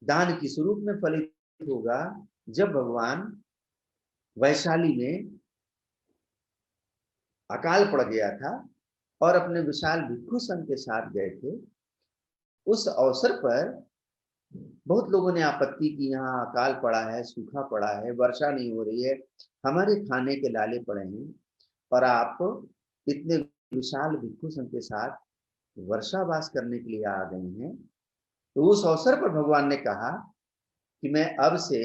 दान किस रूप में फलित होगा? जब भगवान वैशाली में अकाल पड़ गया था और अपने विशाल भिक्षु संघ के साथ गए थे, उस अवसर पर बहुत लोगों ने आपत्ति की, यहाँ अकाल पड़ा है, सूखा पड़ा है, वर्षा नहीं हो रही है, हमारे खाने के लाले पड़े हैं और आप इतने विशाल भिक्षु संघ के साथ वर्षावास करने के लिए आ गए हैं। तो उस अवसर पर भगवान ने कहा कि मैं अब से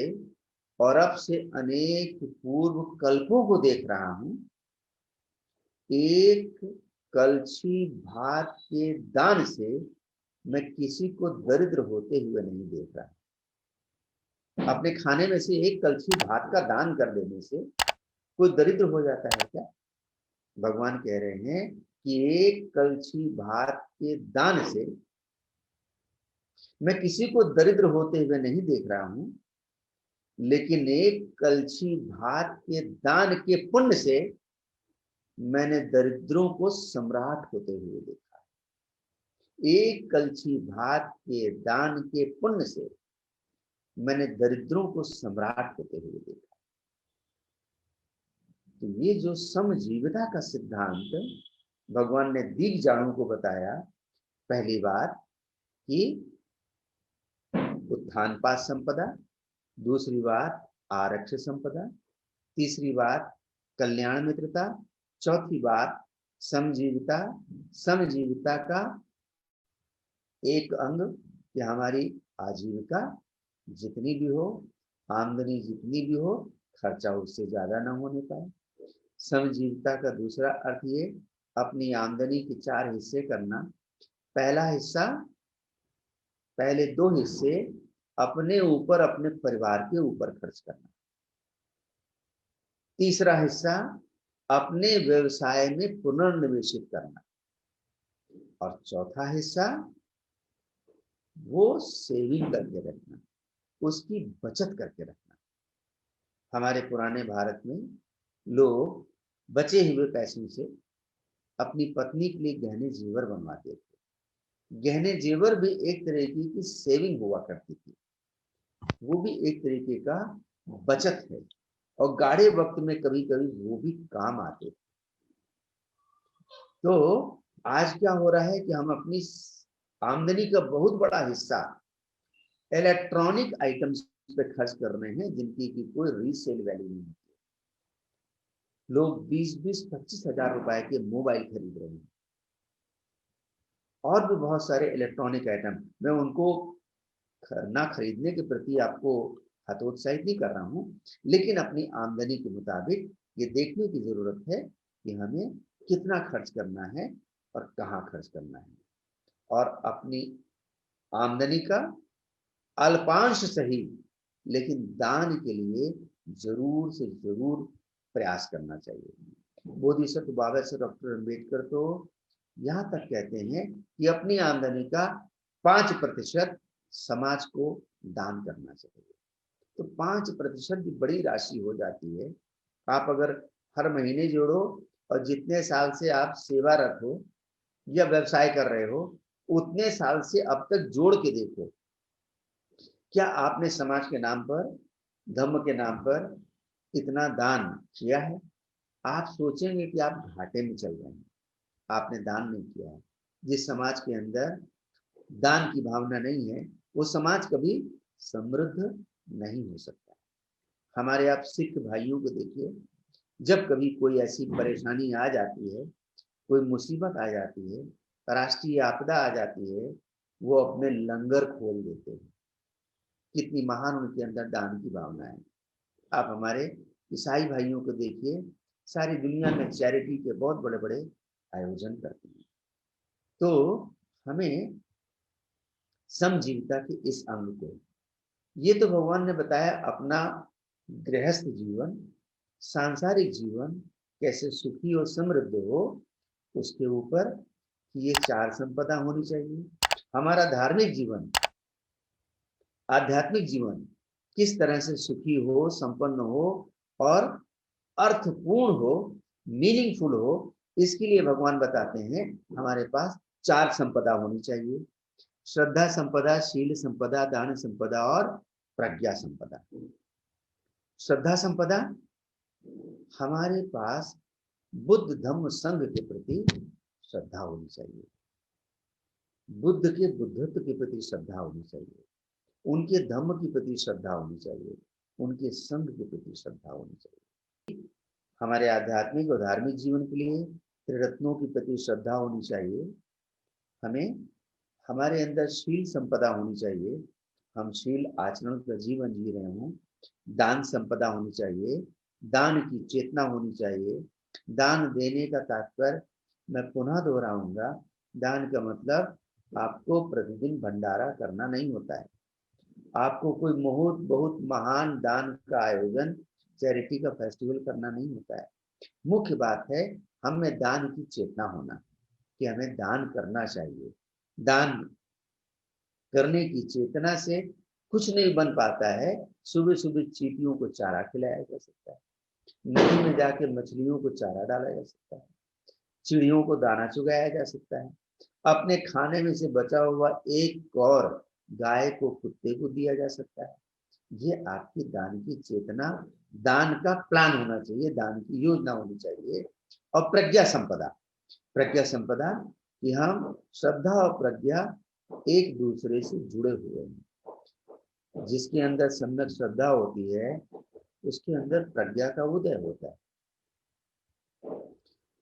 और अब से अनेक पूर्व कल्पों को देख रहा हूं, एक कलछी भात के दान से मैं किसी को दरिद्र होते हुए नहीं देख रहा। अपने खाने में से एक कलछी भात का दान कर देने से कोई दरिद्र हो जाता है क्या? भगवान कह रहे हैं कि एक कलछी भात के दान से मैं किसी को दरिद्र होते हुए नहीं देख रहा हूं, लेकिन एक कलछी भात के दान के पुण्य से मैंने दरिद्रों को सम्राट होते हुए देखा। एक कलछी भात के दान के पुण्य से मैंने दरिद्रों को सम्राट होते हुए देखा। तो ये जो समजीविता का सिद्धांत भगवान ने दिग्जाणों को बताया, पहली बात कि उत्थान पाद संपदा, दूसरी बात आरक्ष संपदा, तीसरी बात कल्याण मित्रता, चौथी बात समजीविता। समजीविता का एक अंग कि हमारी आजीविका जितनी भी हो, आमदनी जितनी भी हो, खर्चा उससे ज्यादा न होने पाए। समजीविता का दूसरा अर्थ ये, अपनी आमदनी के 4 हिस्से करना। पहला हिस्सा, पहले 2 हिस्से अपने ऊपर, अपने परिवार के ऊपर खर्च करना। तीसरा हिस्सा अपने व्यवसाय में पुनर्निवेशित करना। और चौथा हिस्सा वो सेविंग करके रखना, उसकी बचत करके रखना। हमारे पुराने भारत में लोग बचे हुए पैसों से अपनी पत्नी के लिए गहने जेवर बनवाते थे। गहने जेवर भी एक तरीके की सेविंग हुआ करती थी, वो भी एक तरीके का बचत है और गाढ़े वक्त में कभी कभी वो भी काम आते थे। तो आज क्या हो रहा है कि हम अपनी आमदनी का बहुत बड़ा हिस्सा इलेक्ट्रॉनिक आइटम्स पे खर्च कर रहे हैं, जिनकी की कोई रीसेल वैल्यू नहीं है। लोग 20-20, 25 हजार रुपए के मोबाइल खरीद रहे हैं और भी बहुत सारे इलेक्ट्रॉनिक आइटम। मैं उनको ना खरीदने के प्रति आपको हतोत्साहित नहीं कर रहा हूं, लेकिन अपनी आमदनी के मुताबिक ये देखने की जरूरत है कि हमें कितना खर्च करना है और कहाँ खर्च करना है। और अपनी आमदनी का अल्पांश सही, लेकिन दान के लिए जरूर से जरूर प्रयास करना चाहिए। बोधिसत्व बाबा से डॉक्टर अम्बेडकर तो यहां तक कहते हैं कि अपनी आमदनी का 5% समाज को दान करना चाहिए। तो 5% की बड़ी राशि हो जाती है। आप अगर हर महीने जोड़ो और जितने साल से आप सेवारत हो या व्यवसाय कर रहे हो, उतने साल से अब तक जोड़ के देखो, क्या आपने समाज के नाम पर, धर्म के नाम पर इतना दान किया है? आप सोचेंगे कि आप घाटे में चल रहे हैं, आपने दान नहीं किया है। जिस समाज के अंदर दान की भावना नहीं है, वो समाज कभी समृद्ध नहीं हो सकता। हमारे आप सिख भाइयों को देखिए, जब कभी कोई ऐसी परेशानी आ जाती है, कोई मुसीबत आ जाती है, राष्ट्रीय आपदा आ जाती है, वो अपने लंगर खोल देते हैं। कितनी महान उनके अंदर दान की भावना है। आप हमारे ईसाई भाइयों को देखिए, सारी दुनिया में चैरिटी के बहुत बड़े बड़े आयोजन करते हैं। तो हमें समजीविता के इस अंग को, ये तो भगवान ने बताया अपना गृहस्थ जीवन, सांसारिक जीवन कैसे सुखी और समृद्ध हो, उसके ऊपर ये 4 संपदा होनी चाहिए। हमारा धार्मिक जीवन, आध्यात्मिक जीवन किस तरह से सुखी हो, संपन्न हो और अर्थपूर्ण हो, मीनिंगफुल हो, इसके लिए भगवान बताते हैं हमारे पास 4 संपदा होनी चाहिए। श्रद्धा संपदा, शील संपदा, दान संपदा और प्रज्ञा संपदा। श्रद्धा संपदा, हमारे पास बुद्ध धम्म संघ के प्रति श्रद्धा होनी चाहिए, बुद्ध के बुद्धत्व के प्रति श्रद्धा होनी चाहिए, उनके धम्म के प्रति श्रद्धा होनी चाहिए, उनके संघ के प्रति श्रद्धा होनी चाहिए। हमारे आध्यात्मिक और धार्मिक जीवन के लिए त्रिरत्नों के प्रति श्रद्धा होनी चाहिए। हमें हमारे अंदर शील संपदा होनी चाहिए, हम शील आचरण का जीवन जी रहे हों। दान संपदा होनी चाहिए, दान की चेतना होनी चाहिए। दान देने का तात्पर्य मैं पुनः दोहराऊंगा, दान का मतलब आपको प्रतिदिन भंडारा करना नहीं होता है, आपको कोई बहुत महान दान का आयोजन, चैरिटी का फेस्टिवल करना नहीं होता है। मुख्य बात है हमें दान की चेतना होना कि हमें दान करना चाहिए। दान करने की चेतना से कुछ नहीं बन पाता है। सुबह सुबह चींटियों को चारा खिलाया जा सकता है, नदी में जाके मछलियों को चारा डाला जा सकता है, चिड़ियों को दाना चुगाया जा सकता है, अपने खाने में से बचा हुआ एक कौर गाय को, कुत्ते को दिया जा सकता है। ये आपकी दान की चेतना, दान का प्लान होना चाहिए, दान की योजना होनी चाहिए। और प्रज्ञा संपदा, प्रज्ञा संपदा कि हम श्रद्धा और प्रज्ञा एक दूसरे से जुड़े हुए हैं। जिसके अंदर सम्यक श्रद्धा होती है उसके अंदर प्रज्ञा का उदय होता है,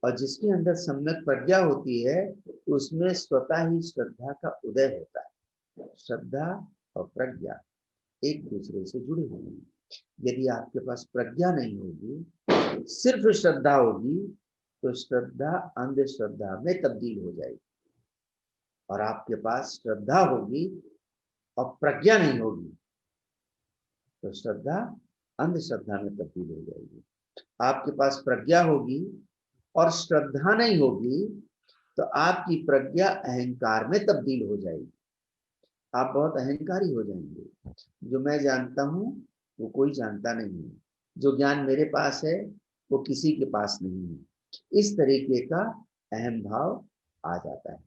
और जिसके अंदर सम्यक प्रज्ञा होती है उसमें स्वतः ही श्रद्धा का उदय होता है। श्रद्धा और प्रज्ञा एक दूसरे से जुड़े हुए हैं। यदि आपके पास प्रज्ञा नहीं होगी, सिर्फ श्रद्धा होगी, तो श्रद्धा अंधश्रद्धा में तब्दील हो जाएगी। और आपके पास श्रद्धा होगी और प्रज्ञा नहीं होगी तो श्रद्धा अंधश्रद्धा में तब्दील हो जाएगी। आपके पास प्रज्ञा होगी और श्रद्धा नहीं होगी तो आपकी प्रज्ञा अहंकार में तब्दील हो जाएगी, आप बहुत अहंकारी हो जाएंगे। जो मैं जानता हूं वो कोई जानता नहीं है, जो ज्ञान मेरे पास है वो किसी के पास नहीं है, इस तरीके का अहम भाव आ जाता है।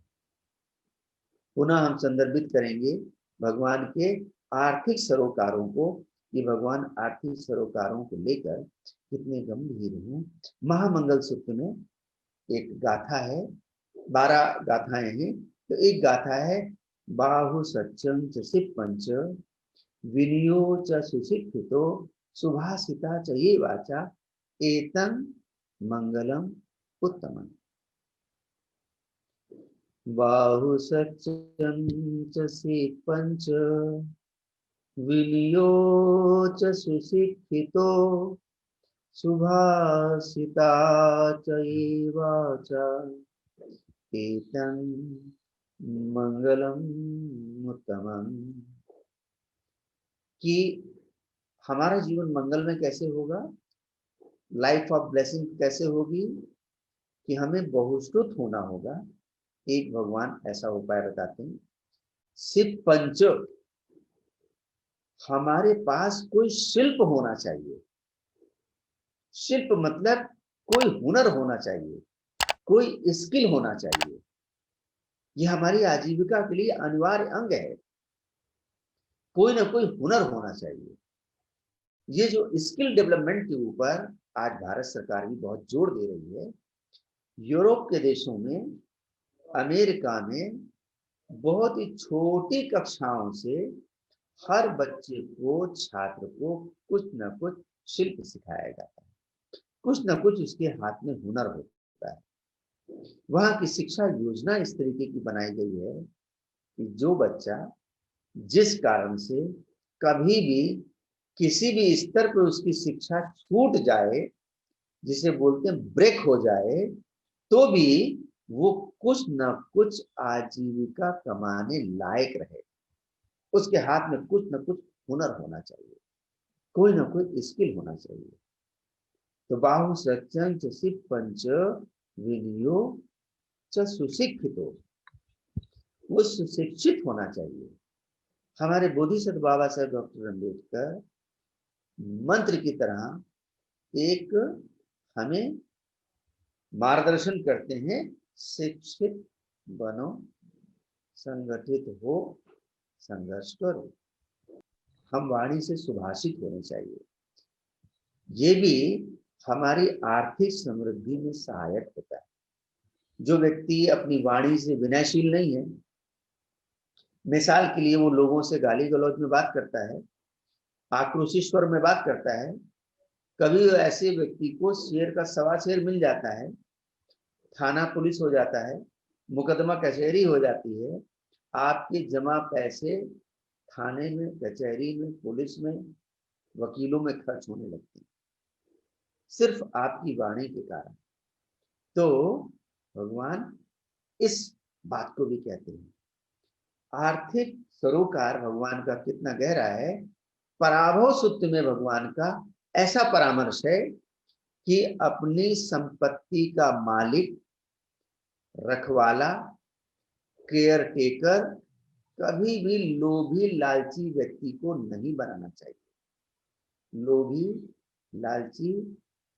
पुनः हम संदर्भित करेंगे भगवान के आर्थिक सरोकारों को, कि भगवान आर्थिक सरोकारों को लेकर कितने गंभीर हैं। महामंगल सूत्र में एक गाथा है, 12 गाथाएं हैं, तो एक गाथा है, बाहु सच्चम च सिप्पंच विनियो च सुशिक्षितो सुभाषिता च ये वाचा एतं मंगलम उत्तमम्। बाहु सच्चम च सिप्पंच विनियो च सुशिक्षितो सुभाषिता च ये वाचा एतं मंगलम उत्तमम्। कि हमारा जीवन मंगल में कैसे होगा, लाइफ ऑफ ब्लेसिंग कैसे होगी, कि हमें बहुश्रुत होना होगा। एक भगवान ऐसा उपाय बताते हैं, सिप पंच, हमारे पास कोई शिल्प होना चाहिए। शिल्प मतलब कोई हुनर होना चाहिए, कोई स्किल होना चाहिए। यह हमारी आजीविका के लिए अनिवार्य अंग है, कोई ना कोई हुनर होना चाहिए। ये जो स्किल डेवलपमेंट के ऊपर आज भारत सरकार भी बहुत जोर दे रही है। यूरोप के देशों में, अमेरिका में बहुत ही छोटी कक्षाओं से हर बच्चे को, छात्र को कुछ न कुछ शिल्प सिखाया जाता है, कुछ न कुछ उसके हाथ में हुनर होता है। वहां की शिक्षा योजना इस तरीके की बनाई गई है कि जो बच्चा जिस कारण से कभी भी किसी भी स्तर पर उसकी शिक्षा छूट जाए, जिसे बोलते हैं ब्रेक हो जाए, तो भी वो कुछ न कुछ आजीविका कमाने लायक रहे। उसके हाथ में कुछ न कुछ हुनर होना चाहिए, कोई ना कोई स्किल होना चाहिए। तो बाहु सच्चं च सिप्पंच विनियो च सुशिक्षितो, वो सुशिक्षित होना चाहिए। हमारे बोधिसत्व बाबा साहेब डॉक्टर अम्बेडकर मंत्र की तरह एक हमें मार्गदर्शन करते हैं, शिक्षित बनो, संगठित हो, संघर्ष करो। हम वाणी से सुभाषित होने चाहिए। ये भी हमारी आर्थिक समृद्धि में सहायक होता है। जो व्यक्ति अपनी वाणी से विनयशील नहीं है, मिसाल के लिए वो लोगों से गाली गलौज में बात करता है, आक्रोशित स्वर में बात करता है, कभी ऐसे व्यक्ति को शेर का सवा शेर मिल जाता है, थाना पुलिस हो जाता है, मुकदमा कचहरी हो जाती है, आपके जमा पैसे थाने में, कचहरी में, पुलिस में, वकीलों में खर्च होने लगते हैं, सिर्फ आपकी वाणी के कारण। तो भगवान इस बात को भी कहते हैं। आर्थिक सरोकार भगवान का कितना गहरा है। पराभव सूत्र में भगवान का ऐसा परामर्श है कि अपनी संपत्ति का मालिक, रखवाला, केयर टेकर कभी भी लोभी लालची व्यक्ति को नहीं बनाना चाहिए। लोभी लालची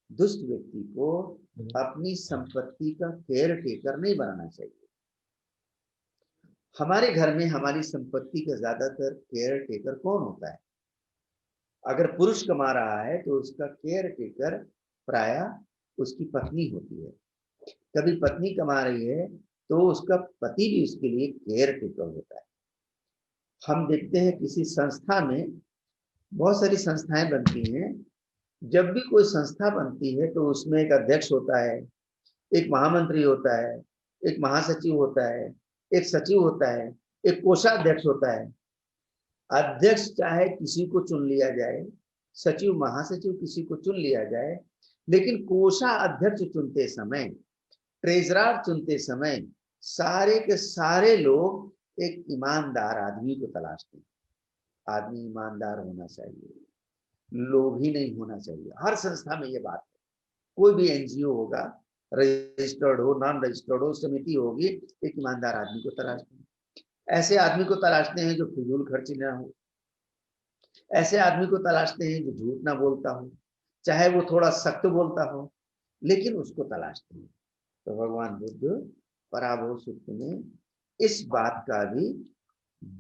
दुष्ट व्यक्ति को अपनी संपत्ति का केयर टेकर नहीं बनाना चाहिए। हमारे घर में हमारी संपत्ति का ज्यादातर केयर टेकर कौन होता है? अगर पुरुष कमा रहा है तो उसका केयर टेकर प्रायः उसकी पत्नी होती है। कभी पत्नी कमा रही है तो उसका पति भी उसके लिए केयर टेकर होता है। हम देखते हैं किसी संस्था में, बहुत सारी संस्थाएं बनती हैं, जब भी कोई संस्था बनती है तो उसमें एक अध्यक्ष होता है, एक महामंत्री होता है, एक महासचिव होता है, एक सचिव होता है, एक कोषाध्यक्ष होता है। अध्यक्ष चाहे किसी को चुन लिया जाए, सचिव महासचिव किसी को चुन लिया जाए, लेकिन कोषाध्यक्ष चुनते समय, ट्रेजरर चुनते समय सारे के सारे लोग एक ईमानदार आदमी को तलाशते हैं। आदमी ईमानदार होना चाहिए, लोभी नहीं होना चाहिए। हर संस्था में ये बात है। कोई भी एनजीओ होगा, रजिस्टर्ड हो, नॉन रजिस्टर्ड हो, समिति होगी, एक ईमानदार आदमी को तलाशते हैं। ऐसे आदमी को तलाशते हैं जो फिजूल खर्ची ना हो, ऐसे आदमी को तलाशते हैं जो झूठ ना बोलता हो, चाहे वो थोड़ा सख्त बोलता हो, लेकिन उसको तलाशते हैं। तो भगवान बुद्ध पराभव सूत्र में इस बात का भी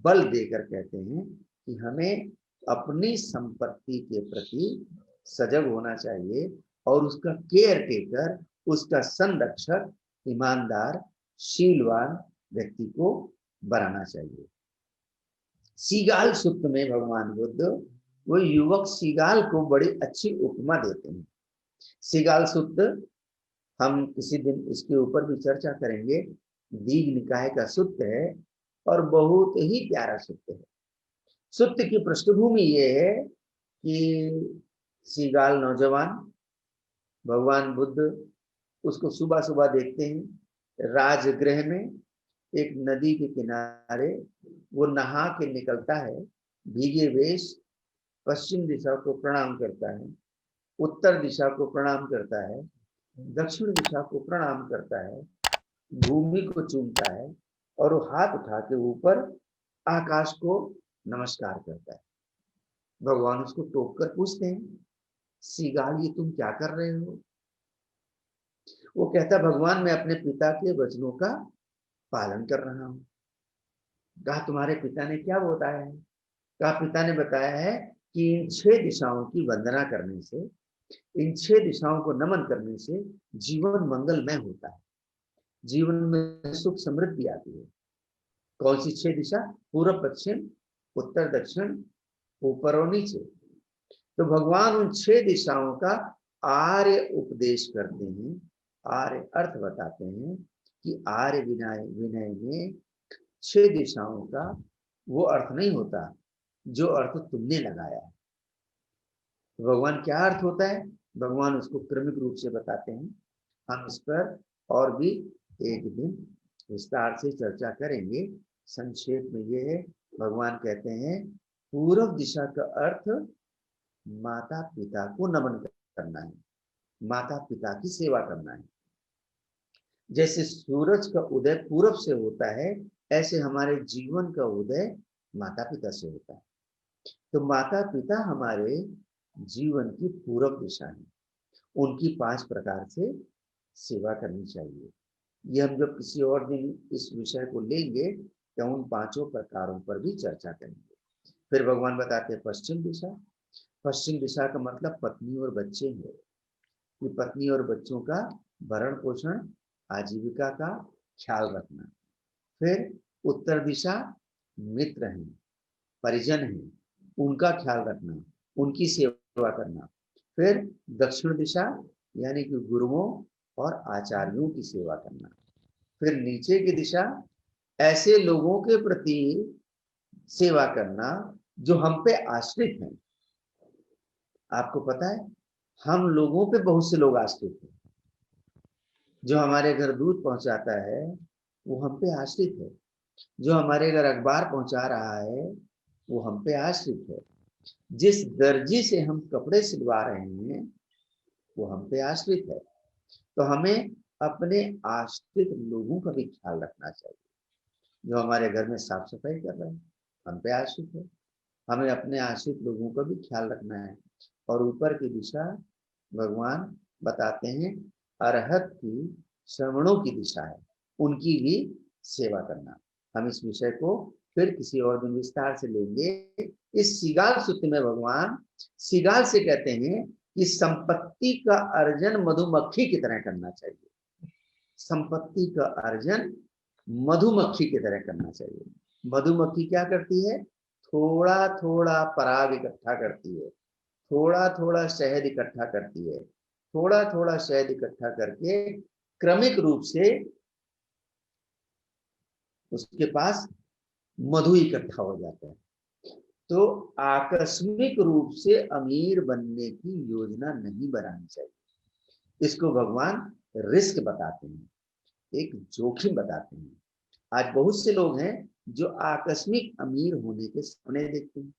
बल देकर कहते हैं कि हमें अपनी संपत्ति के प्रति सजग होना चाहिए और उसका केयर टेकर, उसका संरक्षक, ईमानदार, शीलवान व्यक्ति को बनाना चाहिए। सीगाल सूत्र में भगवान बुद्ध वो युवक सीगाल को बड़ी अच्छी उपमा देते हैं। सीगाल सूत्र हम किसी दिन इसके ऊपर भी चर्चा करेंगे। दीघ निकाय का सूत्र है और बहुत ही प्यारा सूत्र है। सूत्र की पृष्ठभूमि ये है कि सीगाल नौजवान, भगवान बुद्ध उसको सुबह सुबह देखते हैं राजगृह में, एक नदी के किनारे वो नहा के निकलता है, भीगे वेश, पश्चिम दिशा को प्रणाम करता है, उत्तर दिशा को प्रणाम करता है, दक्षिण दिशा को प्रणाम करता है, भूमि को चूमता है और वो हाथ उठा के ऊपर आकाश को नमस्कार करता है। भगवान उसको टोक कर पूछते हैं, सीगाल ये तुम क्या कर रहे हो? वो कहता, भगवान मैं अपने पिता के वचनों का पालन कर रहा हूं। कहा तुम्हारे पिता ने क्या बताया है? कहा पिता ने बताया है कि इन 6 दिशाओं की वंदना करने से, इन 6 दिशाओं को नमन करने से जीवन मंगलमय होता है, जीवन में सुख समृद्धि आती है। कौन सी 6 दिशा? पूर्व पश्चिम, उत्तर दक्षिण, ऊपर और नीचे। तो भगवान उन 6 दिशाओं का आर्य उपदेश करते हैं, आर्य अर्थ बताते हैं कि आर्य विनय में 6 दिशाओं का वो अर्थ नहीं होता जो अर्थ तुमने लगाया। तो भगवान क्या अर्थ होता है, भगवान उसको क्रमिक रूप से बताते हैं। हम इस पर और भी एक दिन विस्तार से चर्चा करेंगे। संक्षेप में ये है, भगवान कहते हैं पूर्व दिशा का अर्थ माता पिता को नमन करना है, माता पिता की सेवा करना है। जैसे सूरज का उदय पूरब से होता है, ऐसे हमारे जीवन का उदय माता पिता से होता है। तो माता पिता हमारे जीवन की पूरब दिशा है, उनकी 5 प्रकार से सेवा करनी चाहिए। ये हम जब किसी और दिन इस विषय को लेंगे तो उन पांचों प्रकारों पर भी चर्चा करेंगे। फिर भगवान बताते हैं पश्चिम दिशा। पश्चिम दिशा का मतलब पत्नी और बच्चे हैं, कि पत्नी और बच्चों का भरण पोषण, आजीविका का ख्याल रखना। फिर उत्तर दिशा मित्र हैं, परिजन हैं, उनका ख्याल रखना, उनकी सेवा करना। फिर दक्षिण दिशा यानी कि गुरुओं और आचार्यों की सेवा करना। फिर नीचे की दिशा ऐसे लोगों के प्रति सेवा करना जो हम पे आश्रित हैं। आपको पता है हम लोगों पे बहुत से लोग आश्रित हैं। जो हमारे घर दूध पहुंचाता है वो हम पे आश्रित है, जो हमारे घर अखबार पहुंचा रहा है वो हम पे आश्रित है, जिस दर्जी से हम कपड़े सिलवा रहे हैं वो हम पे आश्रित है। तो हमें अपने आश्रित लोगों का भी ख्याल रखना चाहिए। जो हमारे घर में साफ सफाई कर रहे हैं हम पे आश्रित है, हमें अपने आश्रित लोगों का भी ख्याल रखना है। और ऊपर की दिशा भगवान बताते हैं अरहत की श्रवणों की दिशा है, उनकी भी सेवा करना। हम इस विषय को फिर किसी और दिन विस्तार से लेंगे। इस सिगाल सूत्र में भगवान सिगाल से कहते हैं कि संपत्ति का अर्जन मधुमक्खी की तरह करना चाहिए। संपत्ति का अर्जन मधुमक्खी की तरह करना चाहिए। मधुमक्खी क्या करती है? थोड़ा थोड़ा पराग इकट्ठा करती है, थोड़ा थोड़ा शहद इकट्ठा करती है, थोड़ा थोड़ा शहद इकट्ठा करके क्रमिक रूप से उसके पास मधु इकट्ठा हो जाता है। तो आकस्मिक रूप से अमीर बनने की योजना नहीं बनानी चाहिए। इसको भगवान रिस्क बताते हैं, एक जोखिम बताते हैं। आज बहुत से लोग हैं जो आकस्मिक अमीर होने के सपने देखते हैं,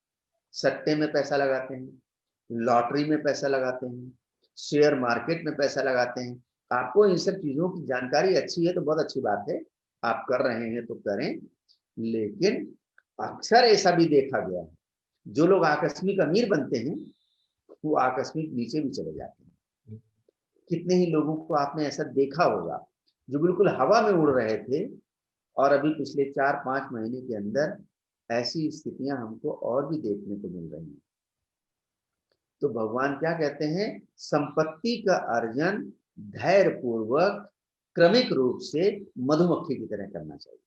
सट्टे में पैसा लगाते हैं, लॉटरी में पैसा लगाते हैं, शेयर मार्केट में पैसा लगाते हैं। आपको इन सब चीजों की जानकारी अच्छी है तो बहुत अच्छी बात है, आप कर रहे हैं तो करें। लेकिन अक्सर ऐसा भी देखा गया है, जो लोग आकस्मिक अमीर बनते हैं वो आकस्मिक नीचे भी चले जाते हैं। कितने ही लोगों को आपने ऐसा देखा होगा जो बिल्कुल हवा में उड़ रहे थे और अभी पिछले 4-5 महीने के अंदर ऐसी स्थितियां हमको और भी देखने को मिल रही हैं। तो भगवान क्या कहते हैं? संपत्ति का अर्जन धैर्य पूर्वक क्रमिक रूप से मधुमक्खी की तरह करना चाहिए।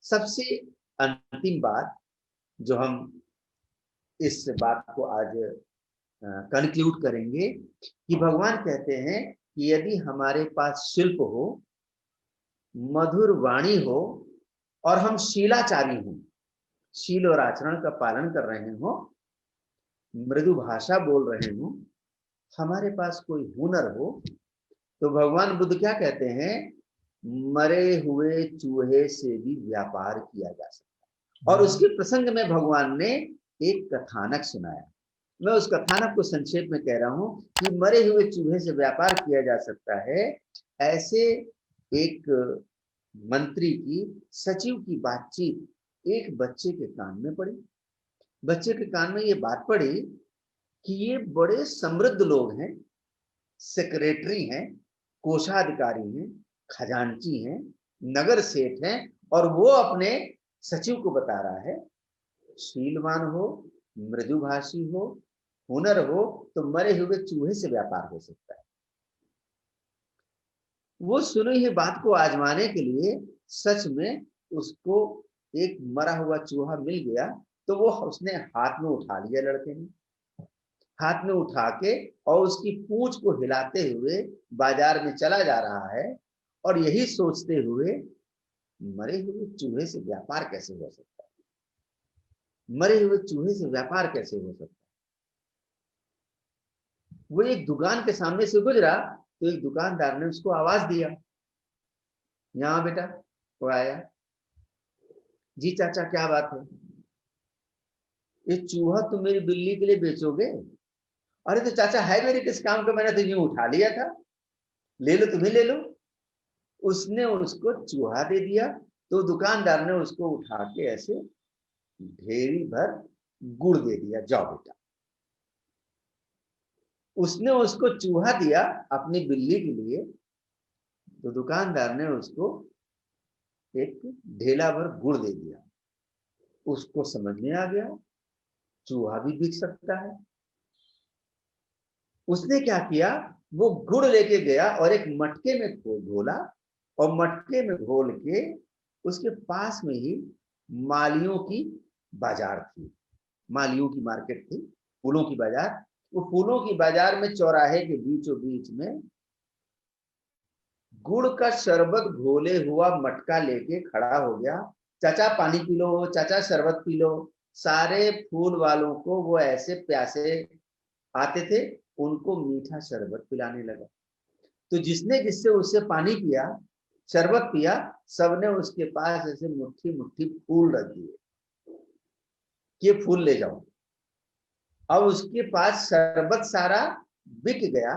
सबसे अंतिम बात जो हम इस बात को आज कंक्लूड करेंगे कि भगवान कहते हैं कि यदि हमारे पास शिल्प हो, मधुर वाणी हो और हम शीलाचारी हों, शील और आचरण का पालन कर रहे हो, मृदु भाषा बोल रहे हो, हमारे पास कोई हुनर हो, तो भगवान बुद्ध क्या कहते हैं? मरे हुए चूहे से भी व्यापार किया जा सकता है। और उसके प्रसंग में भगवान ने एक कथानक सुनाया। मैं उस कथानक को संक्षेप में कह रहा हूं कि मरे हुए चूहे से व्यापार किया जा सकता है। ऐसे एक मंत्री की, सचिव की बातचीत एक बच्चे के कान में पड़ी। बच्चे के कान में ये बात पड़ी कि ये बड़े समृद्ध लोग हैं, सेक्रेटरी हैं, कोषाधिकारी हैं, खजांची हैं, नगर सेठ हैं, और वो अपने सचिव को बता रहा है शीलवान हो, मृदुभाषी हो, हुनर हो तो मरे हुए चूहे से व्यापार हो सकता है। वो सुनी हुई बात को आजमाने के लिए सच में उसको एक मरा हुआ चूहा मिल गया, तो वो उसने हाथ में उठा लिया, लड़के ने हाथ में उठा के और उसकी पूंछ को हिलाते हुए बाजार में चला जा रहा है, और यही सोचते हुए मरे हुए चूहे से व्यापार कैसे हो सकता है, मरे हुए चूहे से व्यापार कैसे हो सकता है। वो एक दुकान के सामने से गुजरा तो एक दुकानदार ने उसको आवाज दिया, यहाँ बेटा। वो आया, जी चाचा क्या बात है? ये चूहा तुम मेरी बिल्ली के लिए बेचोगे? अरे तो चाचा है मेरे किस काम का, मैंने तो यूं उठा लिया था, ले लो तुम्हें ले लो। उसने उसको चूहा दे दिया, तो दुकानदार ने उसको उठा के ऐसे ढेरी भर गुड़ दे दिया, जाओ बेटा। उसने उसको चूहा दिया अपनी बिल्ली के लिए, तो दुकानदार ने उसको एक ढेला भर गुड़ दे दिया। उसको समझ में आ गया चूहा भी बिक सकता है। उसने क्या किया, वो गुड़ लेके गया और एक मटके में घोला, और मटके में घोल के उसके पास में ही मालियों की बाजार थी, मालियों की मार्केट थी, फूलों की बाजार। वो फूलों की बाजार में चौराहे के बीचों बीच में गुड़ का शरबत घोले हुआ मटका लेके खड़ा हो गया। चाचा पानी पी लो, चाचा शरबत पी लो। सारे फूल वालों को वो ऐसे प्यासे आते थे, उनको मीठा शरबत पिलाने लगा। तो जिसने जिससे उससे पानी पिया, शरबत पिया, सबने उसके पास ऐसे मुट्ठी मुट्ठी फूल रख दिए कि ये फूल ले जाओ। अब उसके पास शरबत सारा बिक गया,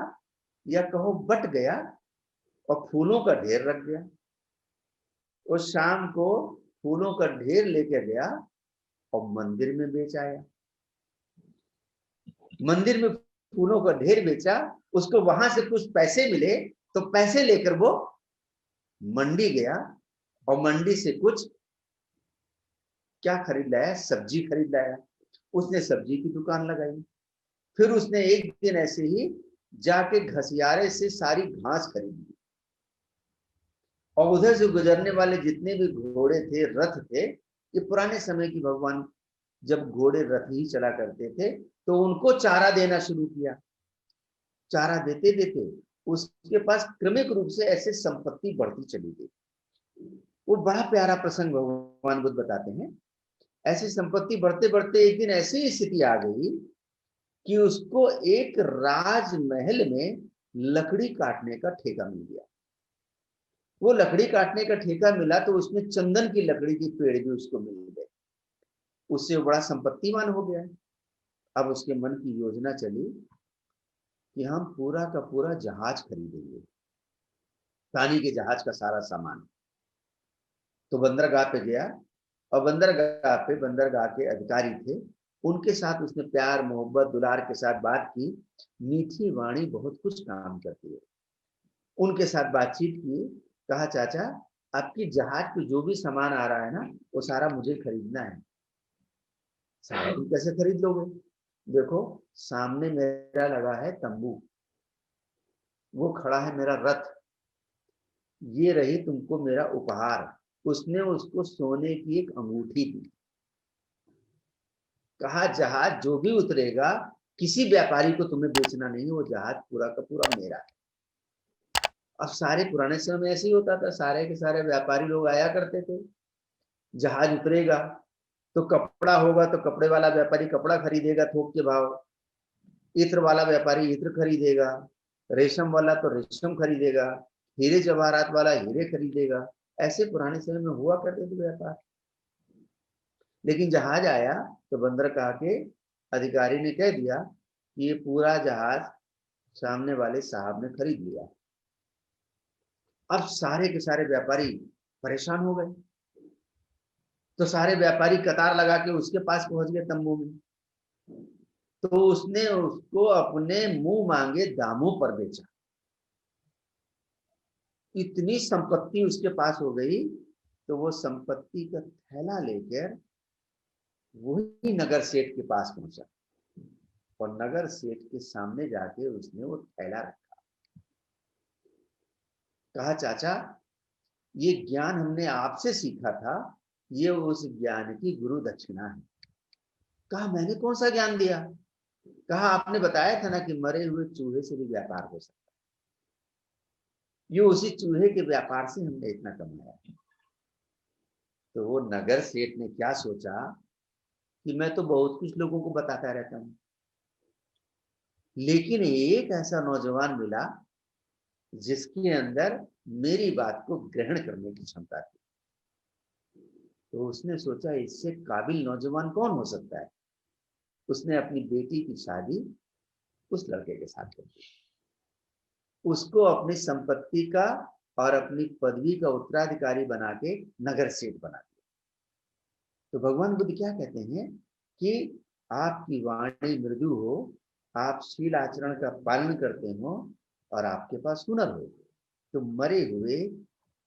या कहो बट गया, और फूलों का ढेर रख गया। और शाम को फूलों का ढेर लेकर गया और मंदिर में बेच आया। मंदिर में फूलों का ढेर बेचा, उसको वहां से कुछ पैसे मिले, तो पैसे लेकर वो मंडी गया, और मंडी से कुछ क्या खरीद लाया, सब्जी खरीद लाया। उसने सब्जी की दुकान लगाई। फिर उसने एक दिन ऐसे ही जाके घसियारे से सारी घास खरीद ली, और उधर से गुजरने वाले जितने भी घोड़े थे, रथ थे, ये पुराने समय की भगवान जब घोड़े रथ ही चला करते थे, तो उनको चारा देना शुरू किया। चारा देते देते उसके पास क्रमिक रूप से ऐसे संपत्ति बढ़ती चली गई। वो बड़ा प्यारा प्रसंग भगवान बुद्ध बताते हैं। ऐसी संपत्ति बढ़ते बढ़ते एक दिन ऐसी स्थिति आ गई कि उसको एक राजमहल में लकड़ी काटने का ठेका मिल गया। वो लकड़ी काटने का ठेका मिला तो उसमें चंदन की लकड़ी की पेड़ भी उसको मिल गए। उससे बड़ा संपत्तिवान हो गया। अब उसके मन की योजना चली कि हम पूरा का पूरा जहाज खरीदेंगे, पानी के जहाज का सारा सामान। तो बंदरगाह पे गया, और बंदरगाह पे बंदरगाह के अधिकारी थे, उनके साथ उसने प्यार मोहब्बत दुलार के साथ बात की। मीठी वाणी बहुत कुछ काम करती है। उनके साथ बातचीत की। कहा चाचा, आपकी जहाज पे जो भी सामान आ रहा है ना, वो सारा मुझे खरीदना है। सारा तुम कैसे खरीद लोगे? देखो, सामने मेरा लगा है तंबू, वो खड़ा है मेरा रथ, ये रही तुमको मेरा उपहार। उसने उसको सोने की एक अंगूठी दी। कहा जहाज जो भी उतरेगा, किसी व्यापारी को तुम्हें बेचना नहीं, वो जहाज पूरा का पूरा मेरा है। अब सारे पुराने समय में ऐसे ही होता था, सारे के सारे व्यापारी लोग आया करते थे। जहाज उतरेगा तो कपड़ा होगा, तो कपड़े वाला व्यापारी कपड़ा खरीदेगा थोक के भाव, इत्र वाला व्यापारी इत्र खरीदेगा, रेशम वाला तो रेशम खरीदेगा, हीरे जवाहरात वाला हीरे खरीदेगा। ऐसे पुराने समय में हुआ करते थे व्यापार। लेकिन जहाज आया तो बंदरगाह के अधिकारी ने कह दिया कि ये पूरा जहाज सामने वाले साहब ने खरीद लिया। अब सारे के सारे व्यापारी परेशान हो गए। तो सारे व्यापारी कतार लगा के उसके पास पहुंच गए तंबू में। तो उसने उसको अपने मुंह मांगे दामों पर बेचा। इतनी संपत्ति उसके पास हो गई, तो वो संपत्ति का थैला लेकर वही नगर सेठ के पास पहुंचा, और नगर सेठ के सामने जाके उसने वो थैला रखा। कहा चाचा, ये ज्ञान हमने आपसे सीखा था, ये उस ज्ञान की गुरु दक्षिणा है। कहा मैंने कौन सा ज्ञान दिया? कहा आपने बताया था ना कि मरे हुए चूहे से भी व्यापार हो सकता है, ये उसी चूहे के व्यापार से हमने इतना कमाया। तो वो नगर सेठ ने क्या सोचा कि मैं तो बहुत कुछ लोगों को बताता रहता हूँ, लेकिन एक ऐसा नौजवान मिला जिसके अंदर मेरी बात को ग्रहण करने की क्षमता थी। तो उसने सोचा इससे काबिल नौजवान कौन हो सकता है। उसने अपनी बेटी की शादी उस लड़के के साथ कर दी। उसको अपनी संपत्ति का और अपनी पदवी का उत्तराधिकारी बना के नगर सेठ बना दिया। तो भगवान बुद्ध क्या कहते हैं कि आपकी वाणी मृदु हो, आप शील आचरण का पालन करते हो, और आपके पास हुनर हो, तो मरे हुए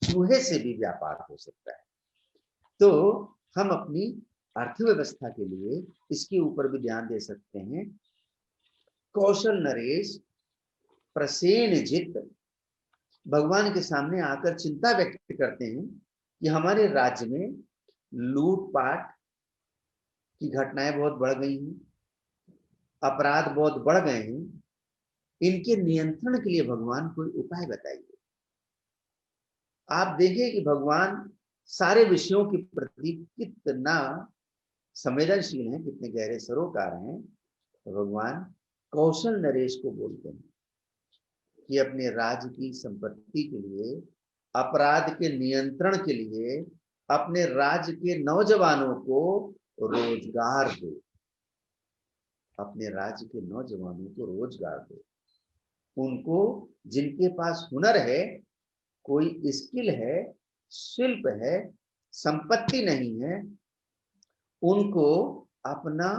चूहे से भी व्यापार हो सकता है। तो हम अपनी अर्थव्यवस्था के लिए इसके ऊपर भी ध्यान दे सकते हैं। कौशल नरेश प्रसेनजित भगवान के सामने आकर चिंता व्यक्त करते हैं कि हमारे राज्य में लूटपाट की घटनाएं बहुत बढ़ गई हैं, अपराध बहुत बढ़ गए हैं। इनके नियंत्रण के लिए भगवान कोई उपाय बताइए। आप देखें कि भगवान सारे विषयों के प्रति कितना संवेदनशील हैं, कितने गहरे सरोकार हैं। तो भगवान कौशल नरेश को बोलते हैं कि अपने राज्य की संपत्ति के लिए, अपराध के नियंत्रण के लिए अपने राज्य के नौजवानों को रोजगार दो। अपने राज्य के नौजवानों को रोजगार दो। उनको, जिनके पास हुनर है, कोई स्किल है, शिल्प है, संपत्ति नहीं है, उनको अपना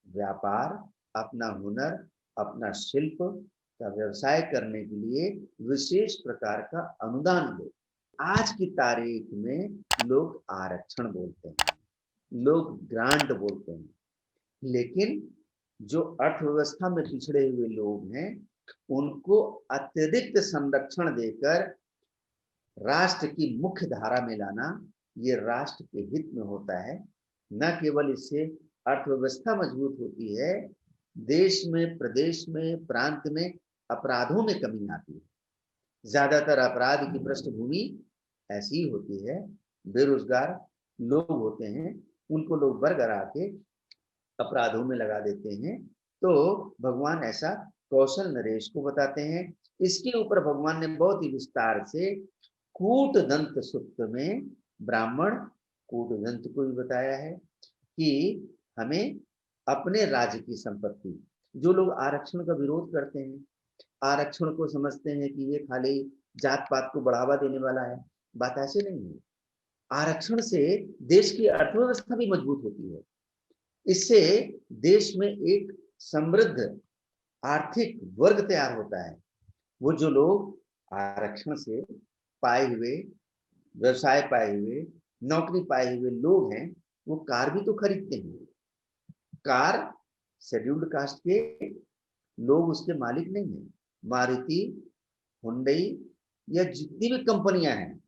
व्यापार, अपना हुनर, अपना शिल्प का व्यवसाय करने के लिए विशेष प्रकार का अनुदान दो। आज की तारीख में लोग आरक्षण बोलते हैं, लोग ग्रांट बोलते हैं, लेकिन जो अर्थव्यवस्था में पिछड़े हुए लोग हैं उनको अत्यधिक संरक्षण देकर राष्ट्र की मुख्य धारा में लाना, ये राष्ट्र के हित में होता है। न केवल इससे अर्थव्यवस्था मजबूत होती है, देश में, प्रदेश में, प्रांत में अपराधों में कमी आती है। ज्यादातर अपराध की पृष्ठभूमि ऐसी होती है, बेरोजगार लोग होते हैं, उनको लोग बरगरा के अपराधों में लगा देते हैं। तो भगवान ऐसा कौशल नरेश को बताते हैं। इसके ऊपर भगवान ने बहुत ही विस्तार से कूटदंत सूक्त में ब्राह्मण कूटदंत को भी बताया है कि हमें अपने राज्य की संपत्ति, जो लोग आरक्षण का विरोध करते हैं, आरक्षण को समझते हैं कि ये खाली जात पात को बढ़ावा देने वाला है, बात ऐसे नहीं है। आरक्षण से देश की अर्थव्यवस्था भी मजबूत होती है। इससे देश में एक समृद्ध आर्थिक वर्ग तैयार होता है। वो जो लोग आरक्षण से पाए हुए, व्यवसाय पाए हुए, नौकरी पाए हुए लोग हैं, वो कार भी तो खरीदते हैं। कार शेड्यूल्ड कास्ट के लोग उसके मालिक नहीं है। मारुति, हुंडई या जितनी भी कंपनियां हैं,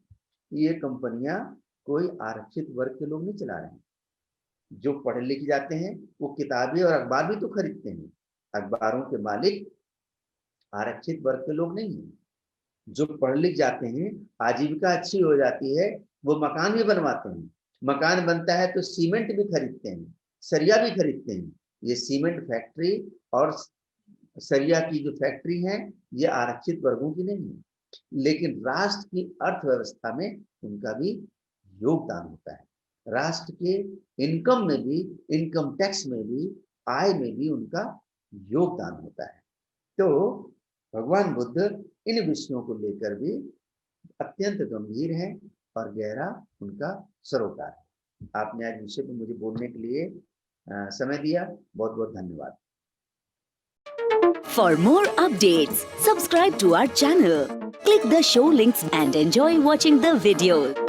ये कंपनियां कोई आरक्षित वर्ग के लोग नहीं चला रहे हैं। जो पढ़े लिखे जाते हैं वो किताबें और अखबार भी तो खरीदते हैं। अखबारों के मालिक आरक्षित वर्ग के लोग नहीं है। जो पढ़ लिख जाते हैं, आजीविका अच्छी हो जाती है, वो मकान भी बनवाते हैं। मकान बनता है तो सीमेंट भी खरीदते हैं, सरिया भी खरीदते हैं। ये सीमेंट फैक्ट्री और सरिया की जो फैक्ट्री है, ये आरक्षित वर्गों की नहीं है, लेकिन राष्ट्र की अर्थव्यवस्था में उनका भी योगदान होता है। राष्ट्र के इनकम में भी, इनकम टैक्स में भी, आय में भी उनका योगदान होता है। तो भगवान बुद्ध इन विषयों को लेकर भी अत्यंत गंभीर है और गहरा उनका सरोकार है। आपने आज विषय पर मुझे बोलने के लिए समय दिया, बहुत बहुत धन्यवाद। For more updates, subscribe to our channel, click the show links and enjoy watching the videos.